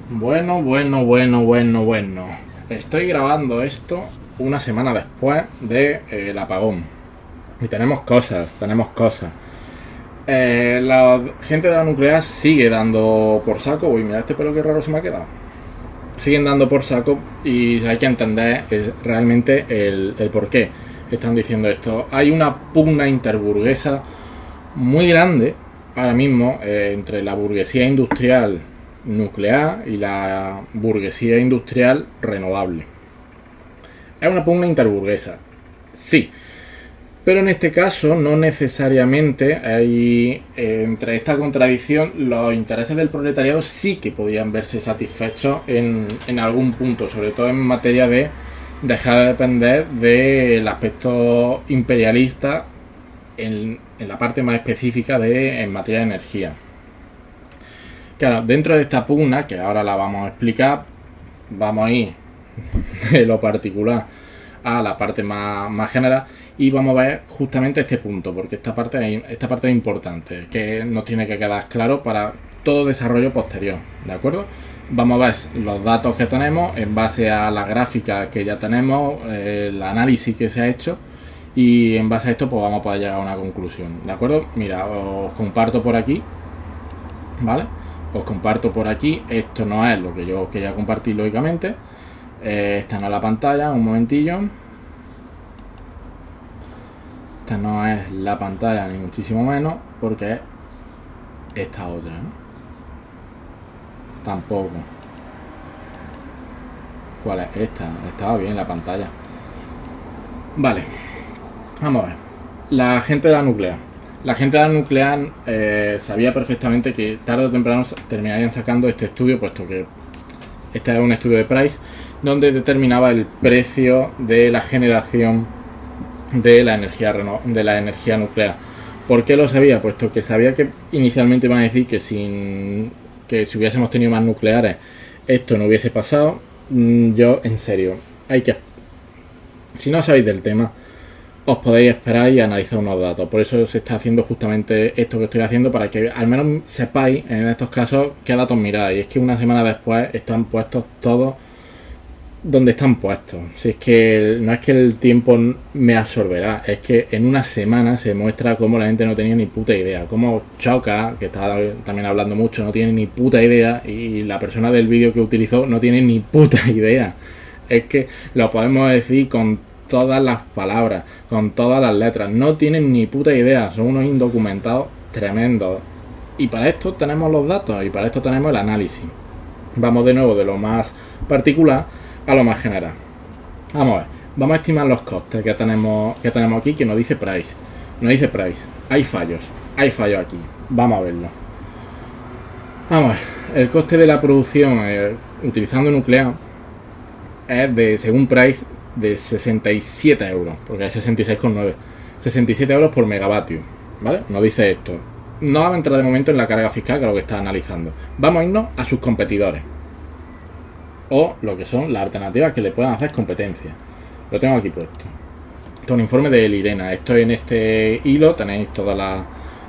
Bueno. Estoy grabando esto una semana después del apagón. Y tenemos cosas. La gente de la nuclear sigue dando por saco. Uy, mira este pelo que raro se me ha quedado. Siguen dando por saco y hay que entender realmente el por qué están diciendo esto. Hay una pugna interburguesa muy grande ahora mismo entre la burguesía industrial nuclear y la burguesía industrial renovable. Es una pugna interburguesa, sí, pero en este caso no necesariamente hay entre esta contradicción los intereses del proletariado sí que podrían verse satisfechos en algún punto, sobre todo en materia de dejar de depender del aspecto imperialista en la parte más específica en materia de energía. Claro, dentro de esta pugna, que ahora la vamos a explicar, vamos a ir de lo particular a la parte más general y vamos a ver justamente este punto, porque esta parte es importante, que nos tiene que quedar claro para todo desarrollo posterior, ¿de acuerdo? Vamos a ver los datos que tenemos en base a la gráfica que ya tenemos, el análisis que se ha hecho, y en base a esto pues vamos a poder llegar a una conclusión, ¿de acuerdo? Mira, os comparto por aquí, ¿vale? Os comparto por aquí, esto no es lo que yo quería compartir lógicamente, esta no es la pantalla, un momentillo, esta no es la pantalla ni muchísimo menos, porque es esta otra, ¿no? Tampoco. ¿Cuál es esta? Estaba bien la pantalla. Vale, vamos a ver. La gente de la nuclear. La gente de la nuclear sabía perfectamente que tarde o temprano terminarían sacando este estudio, puesto que este es un estudio de Price, donde determinaba el precio de la generación de la energía nuclear. ¿Por qué lo sabía? Puesto que sabía que inicialmente iban a decir que si hubiésemos tenido más nucleares esto no hubiese pasado. Yo, en serio, si no sabéis del tema, os podéis esperar y analizar unos datos. Por eso se está haciendo justamente esto que estoy haciendo, para que al menos sepáis en estos casos qué datos miráis. Y es que una semana después están puestos todos donde están puestos. Si es que no es que el tiempo me absorberá, es que en una semana se muestra cómo la gente no tenía ni puta idea, cómo Choca, que estaba también hablando mucho, no tiene ni puta idea, y la persona del vídeo que utilizó no tiene ni puta idea. Es que lo podemos decir con todas las palabras, con todas las letras, no tienen ni puta idea, son unos indocumentados tremendos. Y para esto tenemos los datos y para esto tenemos el análisis. Vamos de nuevo de lo más particular a lo más general. Vamos a ver, vamos a estimar los costes que tenemos aquí, que nos dice Price. Hay fallos aquí. Vamos a verlo. Vamos a ver, el coste de la producción utilizando nuclear es según Price, de 67 euros, porque es 66,9. 67 euros por megavatio, ¿vale? Nos dice esto. No vamos a entrar de momento en la carga fiscal, que es lo que está analizando. Vamos a irnos a sus competidores, o lo que son las alternativas que le puedan hacer competencia. Lo tengo aquí puesto. Esto es un informe de IRENA. Esto en este hilo tenéis toda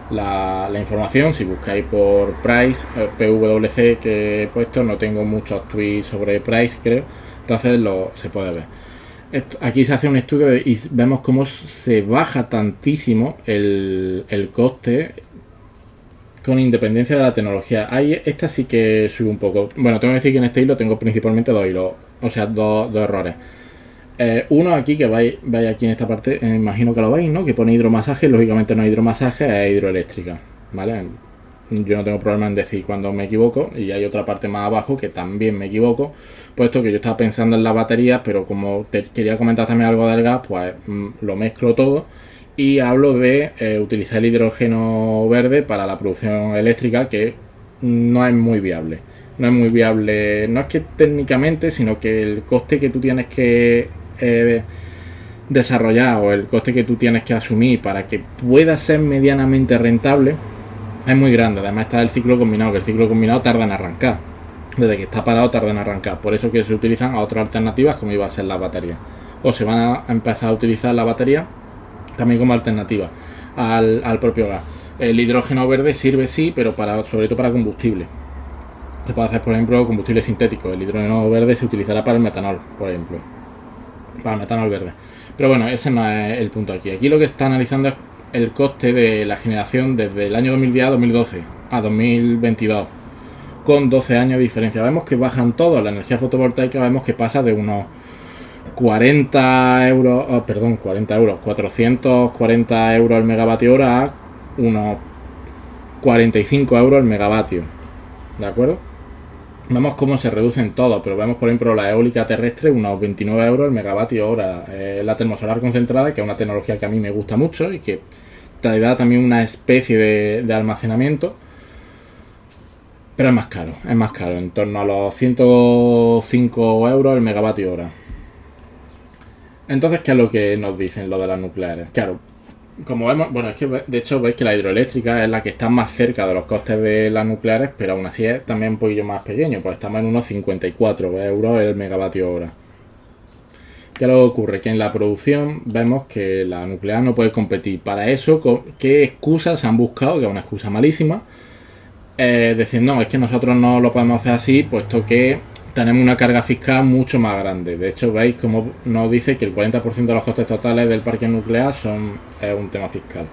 la información. Si buscáis por Price, PwC que he puesto, no tengo muchos tweets sobre Price, creo. Entonces se puede ver. Aquí se hace un estudio y vemos cómo se baja tantísimo el coste con independencia de la tecnología. Esta sí que sube un poco. Bueno, tengo que decir que en este hilo tengo principalmente dos hilos, o sea, dos errores. Uno aquí, que vais aquí en esta parte, imagino que lo veis, ¿no? Que pone hidromasaje, lógicamente no es hidromasaje, es hidroeléctrica, ¿vale? Yo no tengo problema en decir cuando me equivoco, y hay otra parte más abajo que también me equivoco, puesto que yo estaba pensando en las baterías, pero como te quería comentar también algo del gas, pues lo mezclo todo y hablo de utilizar el hidrógeno verde para la producción eléctrica, que no es muy viable. No es que técnicamente, sino que el coste que tú tienes que desarrollar, o el coste que tú tienes que asumir para que pueda ser medianamente rentable, es muy grande. Además está el ciclo combinado, que el ciclo combinado tarda en arrancar. Desde que está parado tarda en arrancar. Por eso que se utilizan otras alternativas, como iba a ser la batería. O se van a empezar a utilizar la batería también como alternativa al propio gas. El hidrógeno verde sirve sí, pero sobre todo para combustible. Se puede hacer, por ejemplo, combustible sintético. El hidrógeno verde se utilizará para el metanol, por ejemplo. Para el metanol verde. Pero bueno, ese no es el punto aquí. Aquí lo que está analizando es el coste de la generación desde el año 2010 a 2012 a 2022. Con 12 años de diferencia. Vemos que bajan todos. La energía fotovoltaica vemos que pasa de unos 40 euros, 440 euros el megavatio hora a unos 45 euros el megavatio. ¿De acuerdo? Vemos cómo se reducen todos, pero vemos por ejemplo la eólica terrestre unos 29 euros el megavatio hora. La termosolar concentrada, que es una tecnología que a mí me gusta mucho y que te da también una especie de almacenamiento, pero es más caro, en torno a los 105 euros el megavatio hora. Entonces, ¿qué es lo que nos dicen lo de las nucleares? Claro, como vemos, bueno, es que de hecho veis que la hidroeléctrica es la que está más cerca de los costes de las nucleares, pero aún así es también un poquillo más pequeño, pues estamos en unos 54 euros el megavatio hora. ¿Qué es lo que ocurre? Que en la producción vemos que la nuclear no puede competir. Para eso, ¿qué excusas se han buscado? Que es una excusa malísima. Decir, no, es que nosotros no lo podemos hacer así, puesto que tenemos una carga fiscal mucho más grande. De hecho, veis como nos dice que el 40% de los costes totales del parque nuclear es un tema fiscal.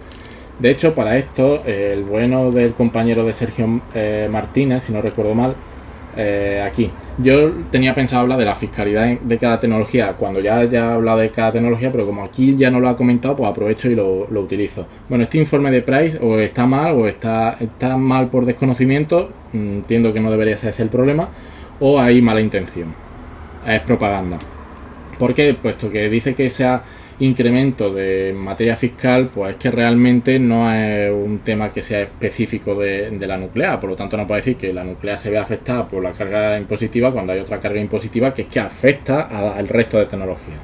De hecho, para esto, el bueno del compañero de Sergio Martínez, si no recuerdo mal, aquí. Yo tenía pensado hablar de la fiscalidad de cada tecnología cuando ya he hablado de cada tecnología, pero como aquí ya no lo ha comentado, pues aprovecho y lo utilizo. Bueno, este informe de Price o está mal o está mal por desconocimiento, entiendo que no debería ser ese el problema, o hay mala intención, es propaganda. ¿Por qué? Puesto que dice que ese incremento de materia fiscal, pues es que realmente no es un tema que sea específico de la nuclear, por lo tanto no puede decir que la nuclear se vea afectada por la carga impositiva cuando hay otra carga impositiva que es que afecta al resto de tecnologías.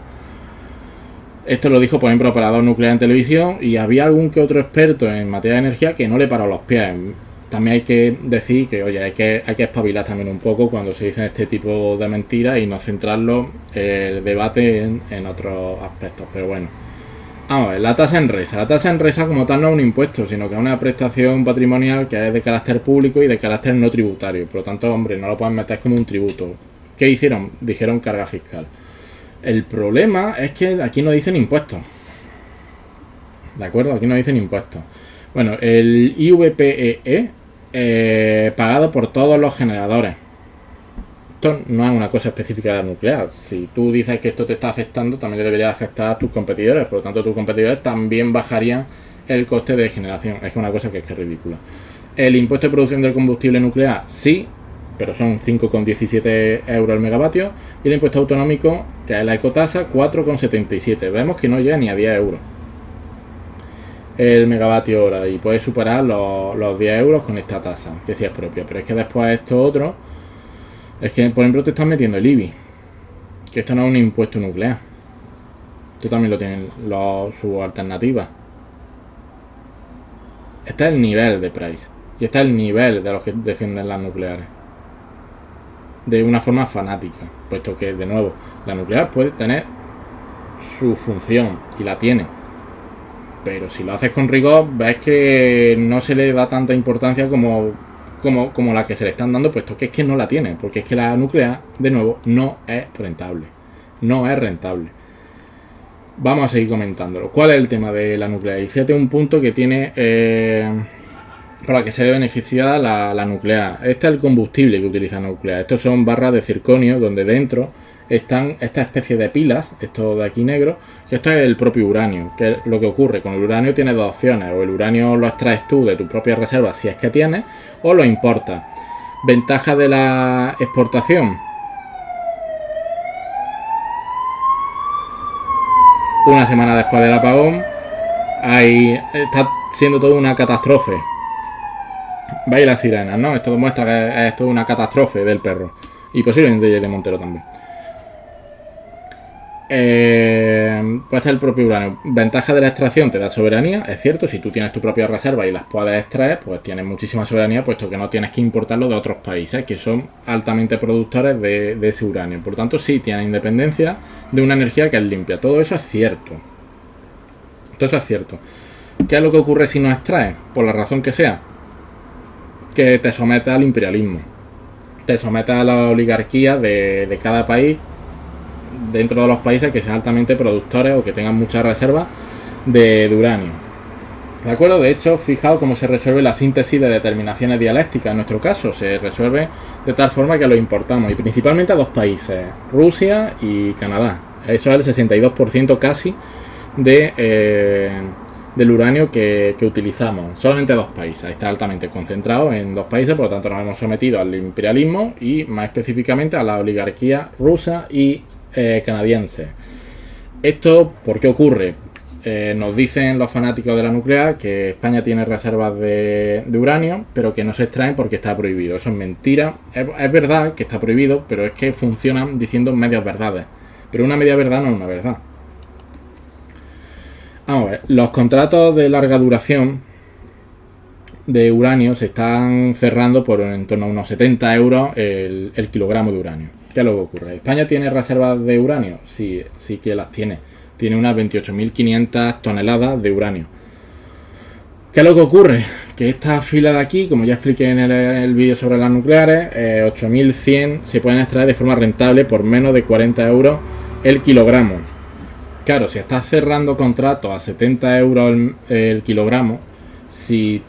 Esto lo dijo, por ejemplo, Operador Nuclear en televisión, y había algún que otro experto en materia de energía que no le paró los pies. También hay que decir que, oye, hay que espabilar también un poco cuando se dicen este tipo de mentiras y no centrarlo el debate en otros aspectos. Pero bueno, vamos a ver, la tasa en resa. La tasa en resa como tal no es un impuesto, sino que es una prestación patrimonial que es de carácter público y de carácter no tributario. Por lo tanto, hombre, no lo pueden meter como un tributo. ¿Qué hicieron? Dijeron carga fiscal. El problema es que aquí no dicen impuestos. ¿De acuerdo? Aquí no dicen impuestos. Bueno, el IVPEE pagado por todos los generadores. Esto no es una cosa específica de la nuclear. Si tú dices que esto te está afectando, también le debería afectar a tus competidores. Por lo tanto, tus competidores también bajarían el coste de generación. Es que una cosa que es ridícula. El impuesto de producción del combustible nuclear, sí, pero son 5,17 euros el megavatio. Y el impuesto autonómico, que es la ecotasa, 4,77. Vemos que no llega ni a 10 euros el megavatio hora y puede superar los 10 euros con esta tasa, que sí es propia. Pero es que después esto otro, es que por ejemplo te están metiendo el IBI, que esto no es un impuesto nuclear. Esto también lo tienen sus alternativas. Este es el nivel de Price y este es el nivel de los que defienden las nucleares de una forma fanática, puesto que de nuevo la nuclear puede tener su función y la tiene, pero si lo haces con rigor ves que no se le da tanta importancia como la que se le están dando, puesto que es que no la tiene, porque es que la nuclear, de nuevo, no es rentable. Vamos a seguir comentándolo. ¿Cuál es el tema de la nuclear? Y fíjate un punto que tiene por la que se ve beneficiada la nuclear. Este es el combustible que utiliza la nuclear. Estos son barras de circonio donde dentro están esta especie de pilas, esto de aquí negro, que esto es el propio uranio. Que es lo que ocurre con el uranio, tienes dos opciones: o el uranio lo extraes tú de tus propias reservas, si es que tienes, o lo importas. Ventaja de la exportación: una semana después del apagón, está siendo todo una catástrofe. Veis las sirenas, ¿no? Esto demuestra que esto es una catástrofe del perro. Y posiblemente de Montero también. Pues este es el propio uranio. Ventaja de la extracción: te da soberanía, es cierto. Si tú tienes tu propia reserva y las puedes extraer, pues tienes muchísima soberanía, puesto que no tienes que importarlo de otros países que son altamente productores de ese uranio. Por tanto, sí tienes independencia de una energía que es limpia. Todo eso es cierto. ¿Qué es lo que ocurre si no extraes? Por la razón que sea, que te sometes al imperialismo. te sometes a la oligarquía de cada país, dentro de los países que sean altamente productores o que tengan muchas reservas de uranio. ¿De acuerdo? De hecho, fijaos cómo se resuelve la síntesis de determinaciones dialécticas. En nuestro caso, se resuelve de tal forma que lo importamos, y principalmente a dos países, Rusia y Canadá. Eso es el 62% casi del uranio que utilizamos. Solamente dos países. Está altamente concentrado en dos países, por lo tanto nos hemos sometido al imperialismo y más específicamente a la oligarquía rusa y canadiense. ¿Esto por qué ocurre? Nos dicen los fanáticos de la nuclear que España tiene reservas de uranio, pero que no se extraen porque está prohibido. Eso es mentira. Es verdad que está prohibido, pero es que funcionan diciendo medias verdades. Pero una media verdad no es una verdad. Vamos a ver, los contratos de larga duración de uranio se están cerrando por en torno a unos 70 euros el kilogramo de uranio. ¿Qué es lo que ocurre? ¿España tiene reservas de uranio? Sí, sí que las tiene. Tiene unas 28.500 toneladas de uranio. ¿Qué es lo que ocurre? Que esta fila de aquí, como ya expliqué en el vídeo sobre las nucleares, 8.100 se pueden extraer de forma rentable por menos de 40 euros el kilogramo. Claro, si estás cerrando contratos a 70 euros el kilogramo, si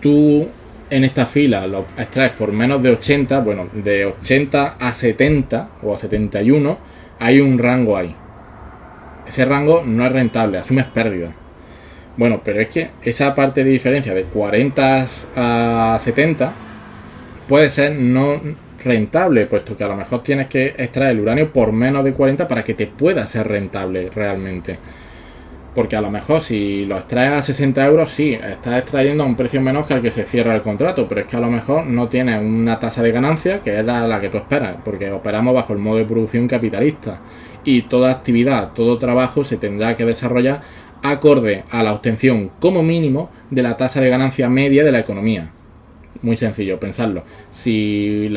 tú en esta fila lo extraes por menos de 80, bueno, de 80 a 70 o a 71, hay un rango ahí. Ese rango no es rentable, asumes pérdidas. Bueno, pero es que esa parte de diferencia de 40 a 70 puede ser no rentable, puesto que a lo mejor tienes que extraer el uranio por menos de 40 para que te pueda ser rentable realmente. Porque a lo mejor si lo extraes a 60 euros, sí, estás extrayendo a un precio menos que al que se cierra el contrato, pero es que a lo mejor no tienes una tasa de ganancia que es la que tú esperas, porque operamos bajo el modo de producción capitalista. Y toda actividad, todo trabajo se tendrá que desarrollar acorde a la obtención como mínimo de la tasa de ganancia media de la economía. Muy sencillo, pensarlo. Si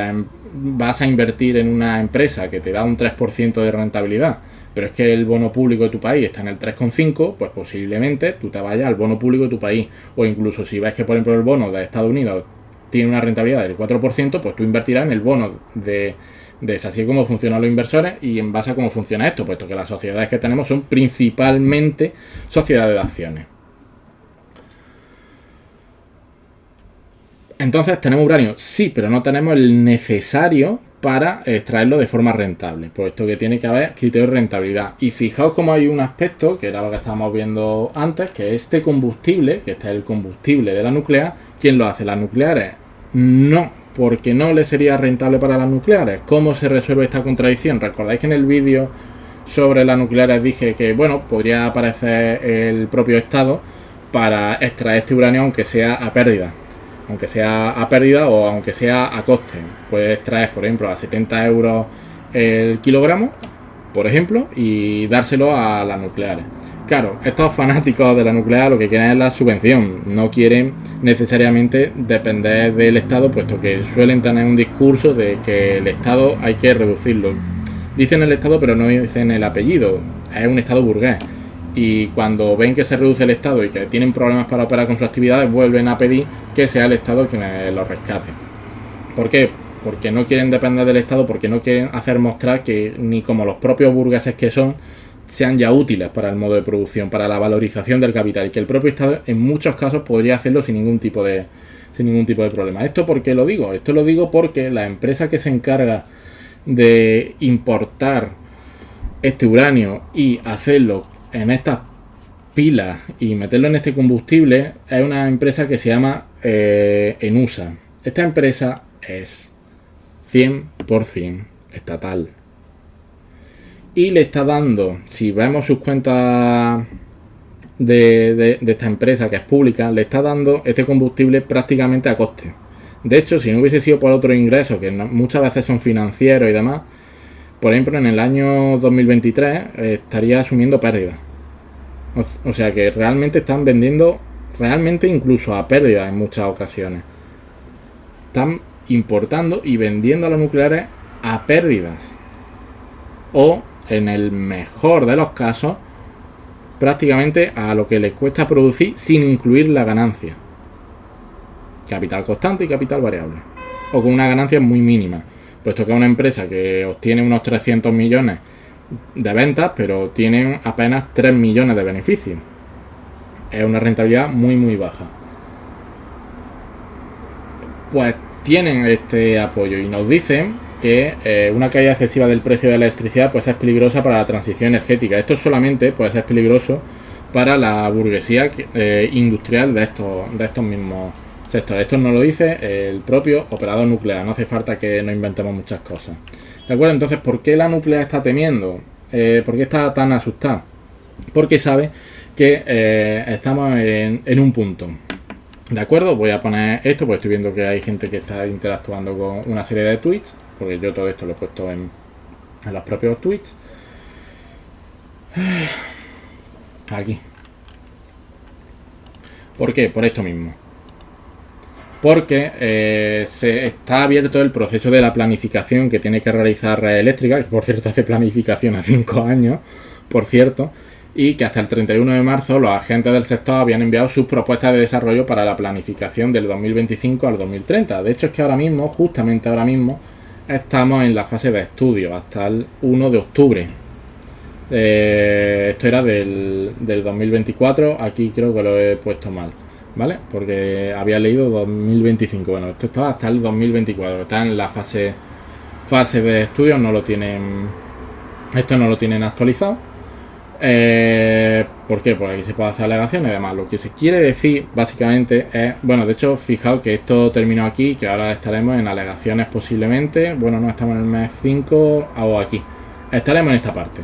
vas a invertir en una empresa que te da un 3% de rentabilidad, pero es que el bono público de tu país está en el 3,5, pues posiblemente tú te vayas al bono público de tu país. O incluso si ves que, por ejemplo, el bono de Estados Unidos tiene una rentabilidad del 4%, pues tú invertirás en el bono de así como funcionan los inversores y en base a cómo funciona esto, puesto que las sociedades que tenemos son principalmente sociedades de acciones. Entonces, ¿tenemos uranio? Sí, pero no tenemos el necesario para extraerlo de forma rentable, puesto que tiene que haber criterios de rentabilidad. Y fijaos cómo hay un aspecto, que era lo que estábamos viendo antes, que este combustible, que este es el combustible de la nuclear, ¿quién lo hace? ¿Las nucleares? No, porque no le sería rentable para las nucleares. ¿Cómo se resuelve esta contradicción? ¿Recordáis que en el vídeo sobre las nucleares dije que, bueno, podría aparecer el propio Estado para extraer este uranio aunque sea a pérdida? Aunque sea a pérdida o aunque sea a coste. Puedes extraer, por ejemplo, a 70 euros el kilogramo, por ejemplo, y dárselo a las nucleares. Claro, estos fanáticos de la nuclear lo que quieren es la subvención, no quieren necesariamente depender del Estado, puesto que suelen tener un discurso de que el Estado hay que reducirlo. Dicen el Estado, pero no dicen el apellido, es un Estado burgués. Y cuando ven que se reduce el Estado y que tienen problemas para operar con sus actividades, vuelven a pedir que sea el Estado quien los rescate. ¿Por qué? Porque no quieren depender del Estado, porque no quieren hacer mostrar que ni como los propios burgueses que son, sean ya útiles para el modo de producción, para la valorización del capital, y que el propio Estado en muchos casos podría hacerlo sin ningún tipo de problema. ¿Esto por qué lo digo? Esto lo digo porque la empresa que se encarga de importar este uranio y hacerlo en estas pilas y meterlo en este combustible es una empresa que se llama Enusa. Esta empresa es 100% estatal. Y le está dando, si vemos sus cuentas de esta empresa que es pública, le está dando este combustible prácticamente a coste. De hecho, si no hubiese sido por otros ingresos, que muchas veces son financieros y demás, por ejemplo, en el año 2023 estaría asumiendo pérdidas. O sea que realmente están vendiendo, realmente incluso a pérdida en muchas ocasiones. Están importando y vendiendo a los nucleares a pérdidas. O, en el mejor de los casos, prácticamente a lo que les cuesta producir sin incluir la ganancia. Capital constante y capital variable. o con una ganancia muy mínima, puesto que es una empresa que obtiene unos 300 millones de ventas, pero tienen apenas 3 millones de beneficios. Es una rentabilidad muy muy baja. Pues tienen este apoyo y nos dicen que una caída excesiva del precio de la electricidad pues es peligrosa para la transición energética. Esto solamente puede ser peligroso para la burguesía industrial de estos mismos sectores. Esto nos lo dice el propio operador nuclear, no hace falta que nos inventemos muchas cosas. ¿De acuerdo? Entonces, ¿por qué la nuclear está temiendo? ¿Por qué está tan asustada? Porque sabe que estamos en un punto. ¿De acuerdo? Voy a poner esto, porque estoy viendo que hay gente que está interactuando con una serie de tweets, porque yo todo esto lo he puesto en los propios tweets. Aquí. ¿Por qué? Por esto mismo. Porque se está abierto el proceso de la planificación que tiene que realizar Red Eléctrica, que por cierto hace planificación a 5 años, por cierto, y que hasta el 31 de marzo los agentes del sector habían enviado sus propuestas de desarrollo para la planificación del 2025 al 2030. De hecho, es que ahora mismo, justamente ahora mismo, estamos en la fase de estudio hasta el 1 de octubre. Esto era del 2024, aquí creo que lo he puesto mal, ¿vale? Porque había leído 2025, bueno, esto está hasta el 2024, está en la fase de estudio, no lo tienen, esto no lo tienen actualizado. ¿Por qué? Porque aquí se puede hacer alegaciones y demás. Lo que se quiere decir básicamente es, bueno, de hecho fijaos que esto terminó aquí, que ahora estaremos en alegaciones posiblemente, bueno, no estamos en el mes 5 o aquí, estaremos en esta parte,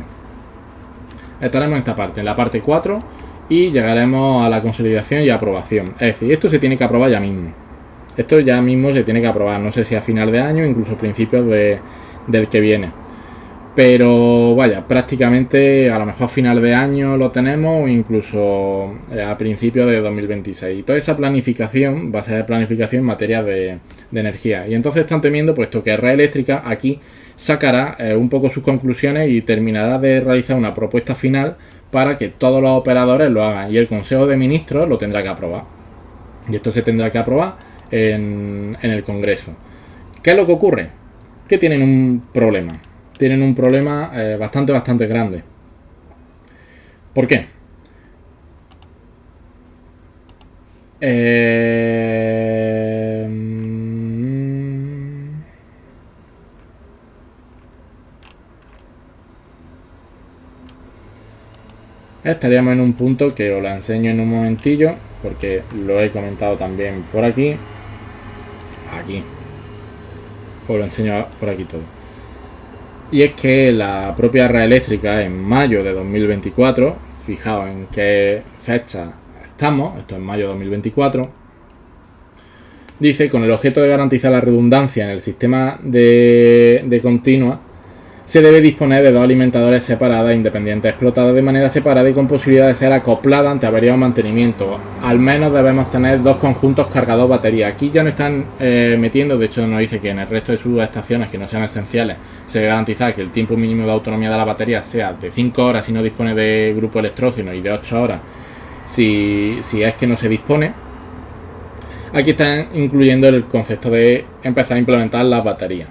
en la parte 4 y llegaremos a la consolidación y aprobación. Es decir, esto se tiene que aprobar ya mismo, esto ya mismo se tiene que aprobar, no sé si a final de año, incluso a principios del que viene. Pero vaya, prácticamente a lo mejor a final de año lo tenemos o incluso a principios de 2026. Y toda esa planificación va a ser planificación en materia de energía. Y entonces están temiendo, puesto que Red Eléctrica aquí sacará un poco sus conclusiones y terminará de realizar una propuesta final para que todos los operadores lo hagan. Y el Consejo de Ministros lo tendrá que aprobar. Y esto se tendrá que aprobar en el Congreso. ¿Qué es lo que ocurre? Que tienen un problema. Tienen un problema bastante grande. ¿Por qué? Estaríamos en un punto que os la enseño en un momentillo, porque lo he comentado también por aquí. Aquí. Os lo enseño por aquí todo. Y es que la propia Red Eléctrica en mayo de 2024, fijaos en qué fecha estamos, esto es mayo de 2024, dice, con el objeto de garantizar la redundancia en el sistema de continua, se debe disponer de dos alimentadores separadas, independientes, explotadas de manera separada y con posibilidad de ser acopladas ante avería o mantenimiento. Al menos debemos tener dos conjuntos cargados batería. Aquí ya no están metiendo, de hecho nos dice que en el resto de sus estaciones que no sean esenciales se debe garantizar que el tiempo mínimo de autonomía de la batería sea de 5 horas si no dispone de grupo electrógeno y de 8 horas si es que no se dispone. Aquí están incluyendo el concepto de empezar a implementar las baterías.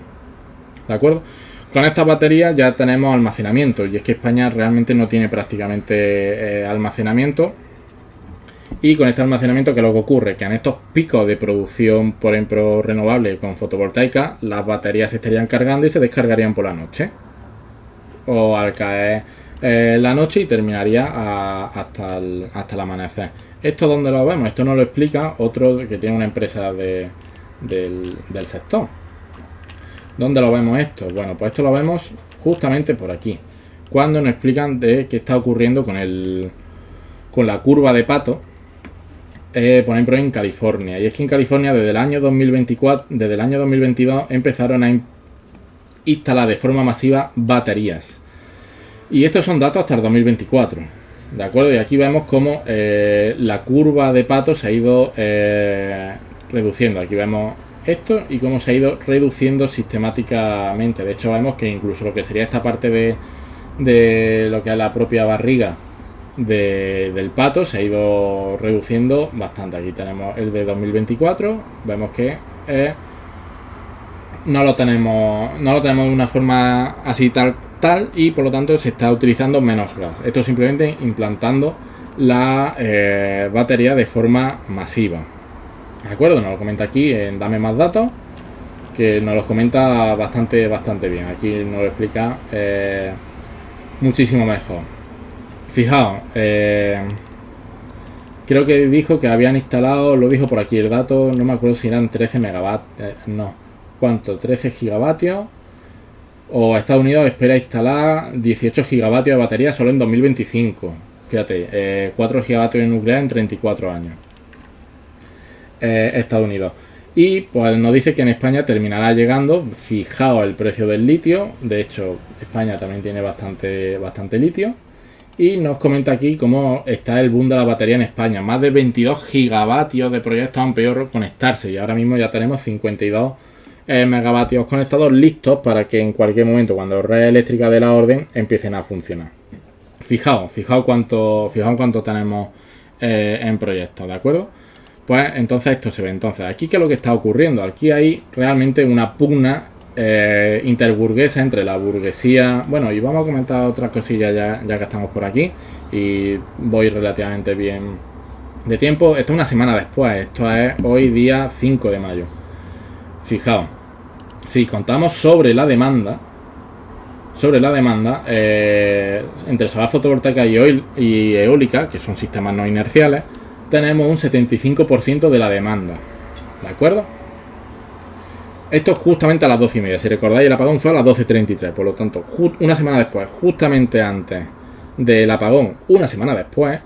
¿De acuerdo? Con estas baterías ya tenemos almacenamiento, y es que España realmente no tiene prácticamente almacenamiento. Y con este almacenamiento, ¿qué es lo que ocurre? Que en estos picos de producción, por ejemplo, renovable con fotovoltaica, las baterías se estarían cargando y se descargarían por la noche. O al caer la noche y terminaría hasta el amanecer. ¿Esto dónde lo vemos? Esto nos lo explica otro que tiene una empresa del sector. ¿Dónde lo vemos esto? Bueno, pues esto lo vemos justamente por aquí, cuando nos explican de qué está ocurriendo con la curva de Pato, por ejemplo en California. Y es que en California desde el año 2022 empezaron a instalar de forma masiva baterías. Y estos son datos hasta el 2024, ¿de acuerdo? Y aquí vemos cómo la curva de Pato se ha ido reduciendo. Aquí vemos esto y cómo se ha ido reduciendo sistemáticamente. De hecho vemos que incluso lo que sería esta parte de lo que es la propia barriga del pato se ha ido reduciendo bastante. Aquí tenemos el de 2024, vemos que no lo tenemos de una forma así tal y por lo tanto se está utilizando menos gas. Esto simplemente implantando la batería de forma masiva. ¿De acuerdo? Nos lo comenta aquí en Dame Más Datos, que nos lo comenta bastante bien. Aquí nos lo explica muchísimo mejor. Fijaos, creo que dijo que habían instalado, lo dijo por aquí el dato, no me acuerdo si eran 13 megavatios, no, ¿cuánto? 13 gigavatios. O Estados Unidos espera instalar 18 gigavatios de batería solo en 2025. Fíjate, 4 gigavatios de nuclear en 34 años. Estados Unidos. Y pues nos dice que en España terminará llegando. Fijaos el precio del litio. De hecho, España también tiene bastante litio. Y nos comenta aquí cómo está el boom de la batería en España. Más de 22 gigavatios de proyectos han podido conectarse. Y ahora mismo ya tenemos 52 megavatios conectados listos para que en cualquier momento, cuando redes eléctricas de la orden, empiecen a funcionar. Fijaos cuánto tenemos en proyectos, ¿de acuerdo? Pues entonces esto se ve. Entonces, aquí ¿qué es lo que está ocurriendo? Aquí hay realmente una pugna interburguesa entre la burguesía. Bueno, y vamos a comentar otras cosillas ya que estamos por aquí. Y voy relativamente bien de tiempo. Esto es una semana después. Esto es hoy día 5 de mayo. Fijaos, si contamos sobre la demanda entre solar fotovoltaica y eólica, que son sistemas no inerciales, tenemos un 75% de la demanda, ¿de acuerdo? Esto es justamente a las 12:30. Si recordáis, el apagón fue a las 12:33, por lo tanto, una semana después, justamente antes del apagón, una semana después,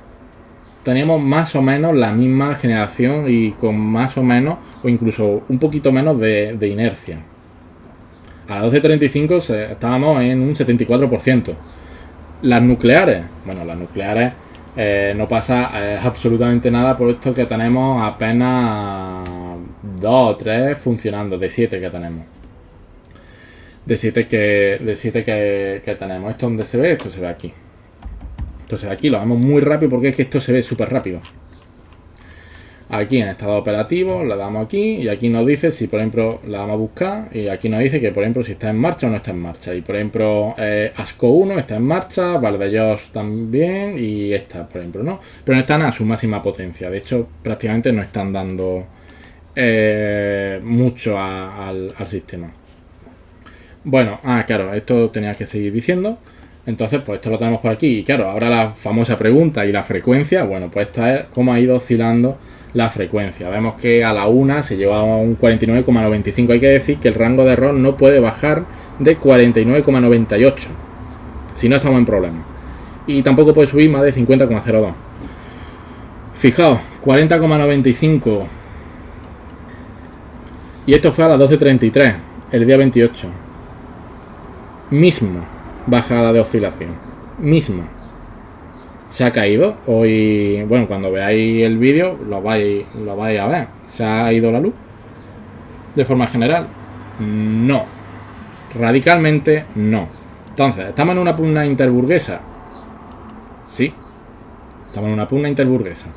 teníamos más o menos la misma generación y con más o menos, o incluso un poquito menos de inercia. A las 12:35 estábamos en un 74%. Las nucleares, no pasa absolutamente nada, por esto que tenemos apenas 2 o 3 funcionando, de 7 que tenemos. De 7 que tenemos. ¿Esto dónde se ve? Esto se ve aquí. Entonces aquí lo vemos muy rápido porque es que esto se ve súper rápido. Aquí en estado operativo le damos aquí y aquí nos dice si por ejemplo la vamos a buscar y aquí nos dice que por ejemplo si está en marcha o no está en marcha. Y por ejemplo ASCO 1 está en marcha, Valdellos también y esta por ejemplo no. Pero no están a su máxima potencia. De hecho prácticamente no están dando mucho al sistema. Bueno, claro, esto tenía que seguir diciendo. Entonces, pues esto lo tenemos por aquí. Y claro, ahora la famosa pregunta y la frecuencia. Bueno, pues esta es cómo ha ido oscilando la frecuencia. Vemos que a la 1 se lleva a un 49,95. Hay que decir que el rango de error no puede bajar de 49,98. Si no, estamos en problemas. Y tampoco puede subir más de 50,02. Fijaos, 40,95. Y esto fue a las 12:33, el día 28. Mismo bajada de oscilación. Misma. Se ha caído. Hoy, bueno, cuando veáis el vídeo lo vais a ver. ¿Se ha ido la luz? De forma general, no. Radicalmente, no. Entonces, ¿estamos en una pugna interburguesa? Sí. Estamos en una pugna interburguesa.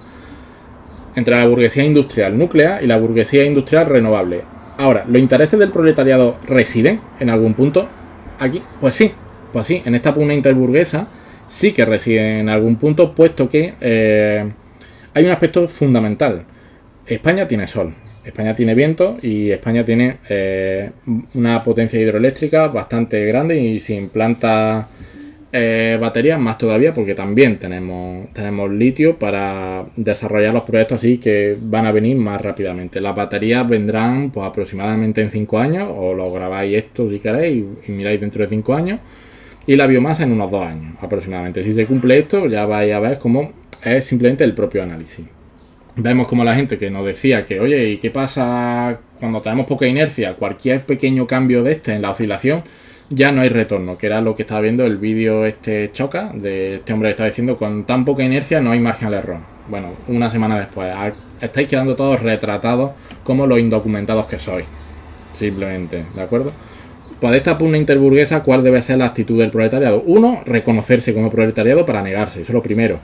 Entre la burguesía industrial nuclear y la burguesía industrial renovable. Ahora, ¿los intereses del proletariado residen en algún punto aquí? Pues sí, en esta pugna interburguesa sí que residen en algún punto, puesto que hay un aspecto fundamental. España tiene sol, España tiene viento y España tiene una potencia hidroeléctrica bastante grande y si implanta baterías más todavía porque también tenemos litio para desarrollar los proyectos así que van a venir más rápidamente. Las baterías vendrán pues aproximadamente en 5 años o lo grabáis esto si queréis y miráis dentro de 5 años y la biomasa en unos 2 años aproximadamente. Si se cumple esto ya vais a ver cómo es simplemente el propio análisis. Vemos como la gente que nos decía que oye, ¿y qué pasa cuando tenemos poca inercia? Cualquier pequeño cambio de en la oscilación ya no hay retorno, que era lo que estaba viendo el vídeo Choca, de este hombre que está diciendo con tan poca inercia no hay margen al error. Bueno, una semana después, estáis quedando todos retratados como los indocumentados que sois, simplemente, ¿de acuerdo? Pues de esta pugna interburguesa, ¿cuál debe ser la actitud del proletariado? Uno, reconocerse como proletariado para negarse, eso es lo primero.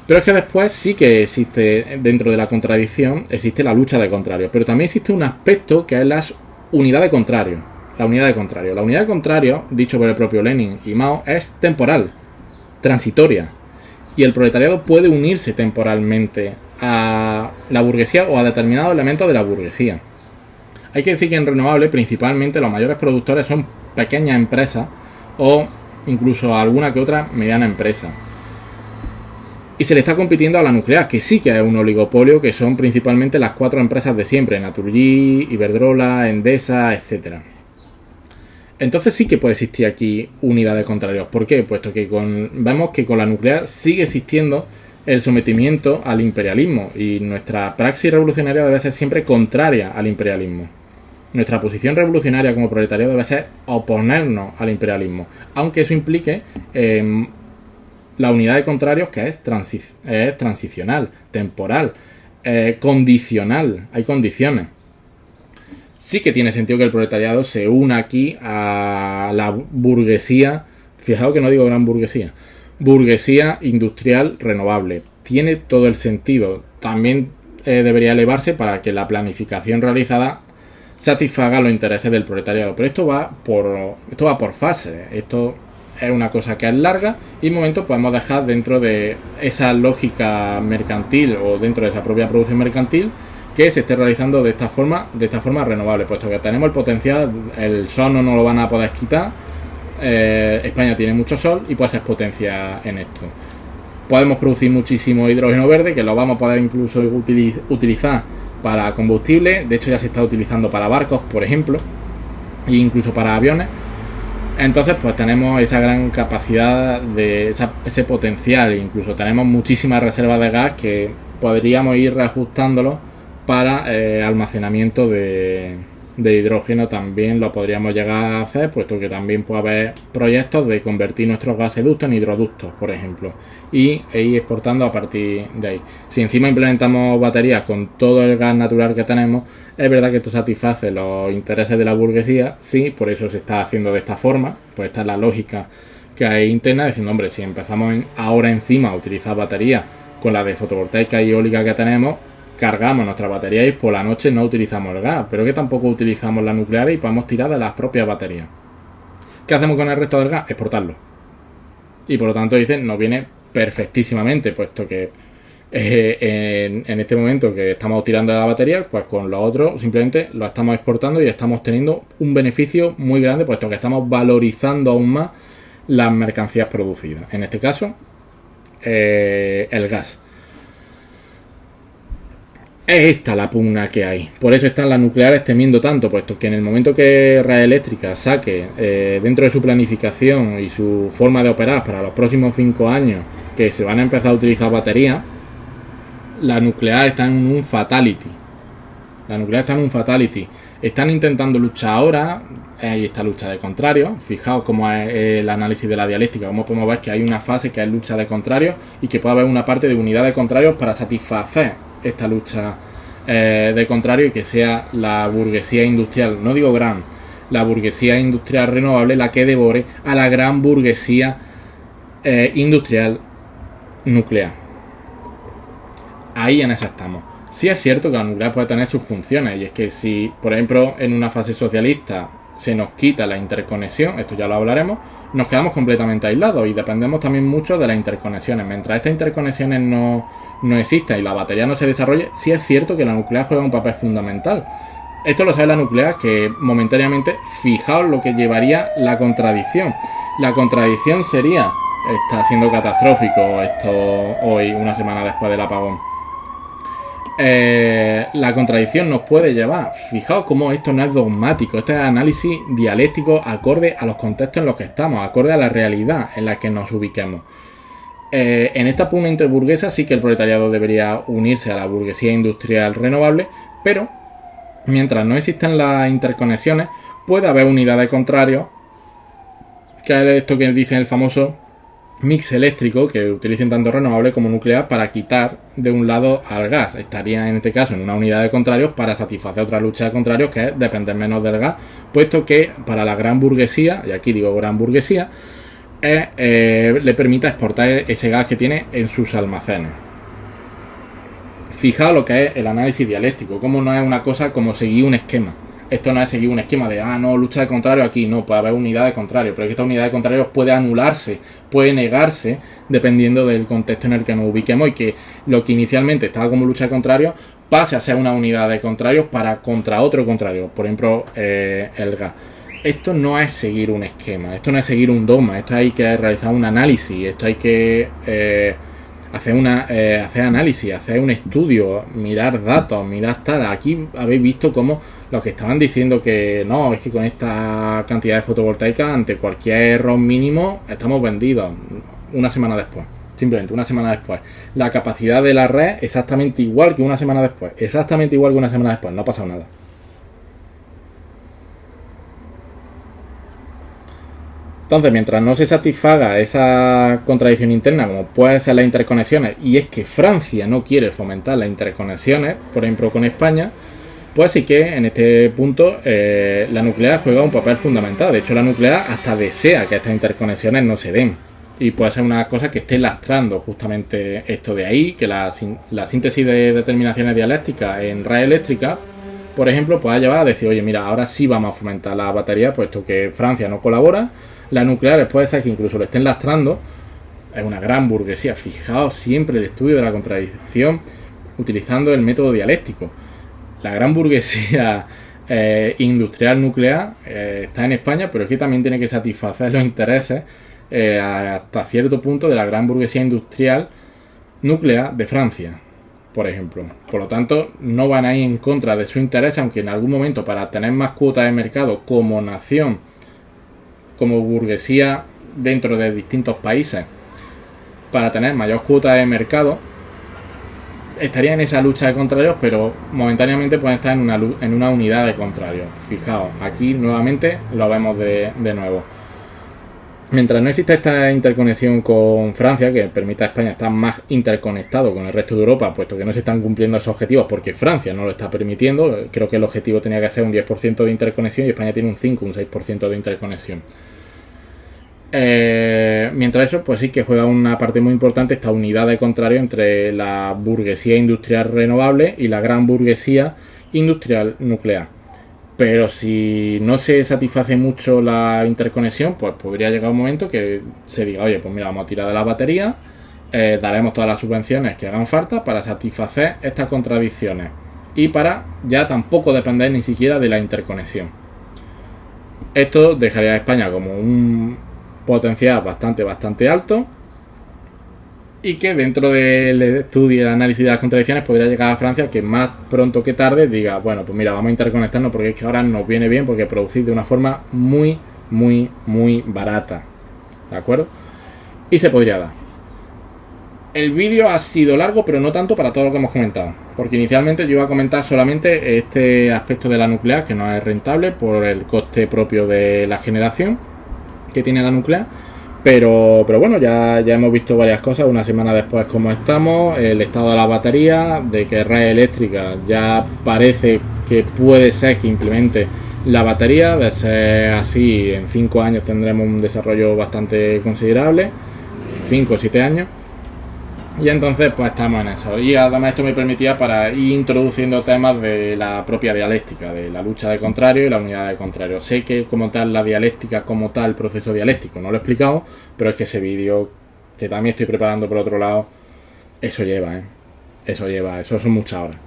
Pero es que después sí que existe, dentro de la contradicción, existe la lucha de contrarios, pero también existe un aspecto que es unidad de contrario. La unidad de contrario. La unidad de contrario, dicho por el propio Lenin y Mao, es temporal, transitoria. Y el proletariado puede unirse temporalmente a la burguesía o a determinados elementos de la burguesía. Hay que decir que en renovable principalmente los mayores productores son pequeñas empresas o incluso alguna que otra mediana empresa. Y se le está compitiendo a la nuclear, que sí que es un oligopolio, que son principalmente las 4 empresas de siempre, Naturgy, Iberdrola, Endesa, etc. Entonces sí que puede existir aquí unidad de contrarios. ¿Por qué? Puesto que vemos que con la nuclear sigue existiendo el sometimiento al imperialismo y nuestra praxis revolucionaria debe ser siempre contraria al imperialismo. Nuestra posición revolucionaria como proletariado debe ser oponernos al imperialismo, aunque eso implique la unidad de contrarios, que es transicional, temporal, condicional, hay condiciones. Sí que tiene sentido que el proletariado se una aquí a la burguesía, fijaos que no digo gran burguesía industrial renovable. Tiene todo el sentido. También debería elevarse para que la planificación realizada satisfaga los intereses del proletariado. Pero esto va por fases. Esto es una cosa que es larga y en momento podemos dejar dentro de esa lógica mercantil o dentro de esa propia producción mercantil que se esté realizando de esta forma renovable, puesto que tenemos el potencial, el sol no nos lo van a poder quitar, España tiene mucho sol y puede ser potencia en esto. Podemos producir muchísimo hidrógeno verde, que lo vamos a poder incluso utilizar para combustible, de hecho ya se está utilizando para barcos, por ejemplo, e incluso para aviones. Entonces pues tenemos esa gran capacidad de ese potencial, e incluso tenemos muchísimas reservas de gas que podríamos ir reajustándolo para almacenamiento de hidrógeno. También lo podríamos llegar a hacer, puesto que también puede haber proyectos de convertir nuestros gasoductos en hidroductos, por ejemplo, y ir exportando a partir de ahí. Si encima implementamos baterías con todo el gas natural que tenemos, es verdad que esto satisface los intereses de la burguesía, sí, por eso se está haciendo de esta forma, pues esta es la lógica que hay interna, diciendo, hombre, si empezamos ahora encima a utilizar baterías con la de fotovoltaica y eólica que tenemos, cargamos nuestra batería y por la noche no utilizamos el gas, pero que tampoco utilizamos la nuclear y podemos tirar de las propias baterías. ¿Qué hacemos con el resto del gas? Exportarlo. Y por lo tanto dicen, nos viene perfectísimamente, puesto que en este momento que estamos tirando de la batería, pues con lo otro simplemente lo estamos exportando y estamos teniendo un beneficio muy grande, puesto que estamos valorizando aún más las mercancías producidas. En este caso, el gas. Es esta la pugna que hay. Por eso están las nucleares temiendo tanto, puesto que en el momento que Red Eléctrica saque dentro de su planificación y su forma de operar para los próximos 5 años que se van a empezar a utilizar baterías, la nuclear está en un fatality. Están intentando luchar ahora, hay esta lucha de contrarios. Fijaos cómo es el análisis de la dialéctica, cómo podemos ver que hay una fase que es lucha de contrarios y que puede haber una parte de unidad de contrarios para satisfacer esta lucha de contrario y que sea la burguesía industrial, no digo gran, la burguesía industrial renovable la que devore a la gran burguesía industrial nuclear. Ahí en esa estamos. Sí es cierto que la nuclear puede tener sus funciones, y es que si, por ejemplo, en una fase socialista se nos quita la interconexión, esto ya lo hablaremos, nos quedamos completamente aislados y dependemos también mucho de las interconexiones. Mientras estas interconexiones no existan y la batería no se desarrolle, sí es cierto que la nuclear juega un papel fundamental. Esto lo sabe la nuclear, que momentáneamente, fijaos lo que llevaría la contradicción. La contradicción sería, está siendo catastrófico esto hoy, una semana después del apagón. La contradicción nos puede llevar, fijaos cómo esto no es dogmático, este es análisis dialéctico acorde a los contextos en los que estamos, acorde a la realidad en la que nos ubiquemos. En esta pugna interburguesa sí que el proletariado debería unirse a la burguesía industrial renovable, pero mientras no existan las interconexiones puede haber unidad de contrarios, que es esto que dice el famoso mix eléctrico, que utilicen tanto renovable como nuclear para quitar de un lado al gas. Estaría en este caso en una unidad de contrarios para satisfacer otra lucha de contrarios, que es depender menos del gas, puesto que para la gran burguesía, y aquí digo gran burguesía, le permita exportar ese gas que tiene en sus almacenes. Fijaos lo que es el análisis dialéctico, como no es una cosa como seguir un esquema. Esto no es seguir un esquema de, no, lucha de contrario aquí, no, puede haber unidad de contrario, pero es que esta unidad de contrarios puede anularse, puede negarse, dependiendo del contexto en el que nos ubiquemos, y que lo que inicialmente estaba como lucha de contrarios pase a ser una unidad de contrarios contra otro contrario, por ejemplo, el gas. Esto no es seguir un esquema, esto no es seguir un dogma, esto hay que realizar un análisis, esto hay que hacer análisis, hacer un estudio, mirar datos, mirar tal. Aquí habéis visto cómo los que estaban diciendo que no, es que con esta cantidad de fotovoltaica, ante cualquier error mínimo, estamos vendidos una semana después. Simplemente una semana después. La capacidad de la red exactamente igual que una semana después. Exactamente igual que una semana después. No ha pasado nada. Entonces, mientras no se satisfaga esa contradicción interna, como pueden ser las interconexiones, y es que Francia no quiere fomentar las interconexiones, por ejemplo con España, pues sí que en este punto la nuclear juega un papel fundamental. De hecho, la nuclear hasta desea que estas interconexiones no se den. Y puede ser una cosa que esté lastrando justamente esto. De ahí que la síntesis de determinaciones dialécticas en red eléctrica, por ejemplo, pueda llevar a decir, oye, mira, ahora sí vamos a fomentar la batería, puesto que Francia no colabora. Las nucleares puede ser que incluso lo estén lastrando. Es una gran burguesía. Fijaos siempre el estudio de la contradicción utilizando el método dialéctico. La gran burguesía industrial nuclear está en España, pero es que también tiene que satisfacer los intereses hasta cierto punto de la gran burguesía industrial nuclear de Francia, por ejemplo. Por lo tanto, no van a ir en contra de su interés, aunque en algún momento, para tener más cuotas de mercado como nación, como burguesía dentro de distintos países, para tener mayor cuota de mercado, estaría en esa lucha de contrarios, pero momentáneamente pueden estar en una unidad de contrarios. Fijaos, aquí nuevamente lo vemos de nuevo. Mientras no exista esta interconexión con Francia, que permita a España estar más interconectado con el resto de Europa, puesto que no se están cumpliendo esos objetivos porque Francia no lo está permitiendo. Creo que el objetivo tenía que ser un 10% de interconexión y España tiene un 5, un 6% de interconexión. Mientras eso, pues sí que juega una parte muy importante esta unidad de contrario entre la burguesía industrial renovable y la gran burguesía industrial nuclear. Pero si no se satisface mucho la interconexión, pues podría llegar un momento que se diga, oye, pues mira, vamos a tirar de la batería, daremos todas las subvenciones que hagan falta para satisfacer estas contradicciones y para ya tampoco depender ni siquiera de la interconexión. Esto dejaría a España como un potencial bastante alto, y que dentro del estudio y el análisis de las contradicciones podría llegar a Francia, que más pronto que tarde diga, bueno, pues mira, vamos a interconectarnos porque es que ahora nos viene bien, porque producís de una forma muy barata, ¿de acuerdo? Y se podría dar. El vídeo ha sido largo, pero no tanto para todo lo que hemos comentado, porque inicialmente yo iba a comentar solamente este aspecto de la nuclear, que no es rentable por el coste propio de la generación que tiene la nuclear. Pero bueno, ya hemos visto varias cosas una semana después cómo estamos, el estado de la batería, de que red eléctrica ya parece que puede ser que implemente la batería. De ser así, en 5 años tendremos un desarrollo bastante considerable, 5 o 7 años. Y entonces pues estamos en eso. Y además esto me permitía para ir introduciendo temas de la propia dialéctica, de la lucha de contrario y la unidad de contrario. Sé que como tal la dialéctica, como tal proceso dialéctico, no lo he explicado, pero es que ese vídeo que también estoy preparando por otro lado, eso lleva, eso son muchas horas.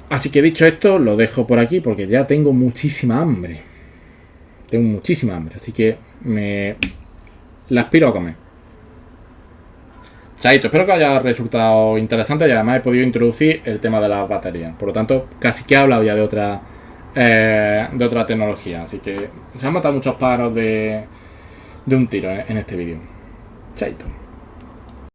Así que dicho esto, lo dejo por aquí porque ya tengo muchísima hambre. Así que me la aspiro a comer. Chaito, espero que haya resultado interesante y además he podido introducir el tema de las baterías. Por lo tanto, casi que he hablado ya de otra tecnología. Así que se han matado muchos pájaros de un tiro en este vídeo. Chaito.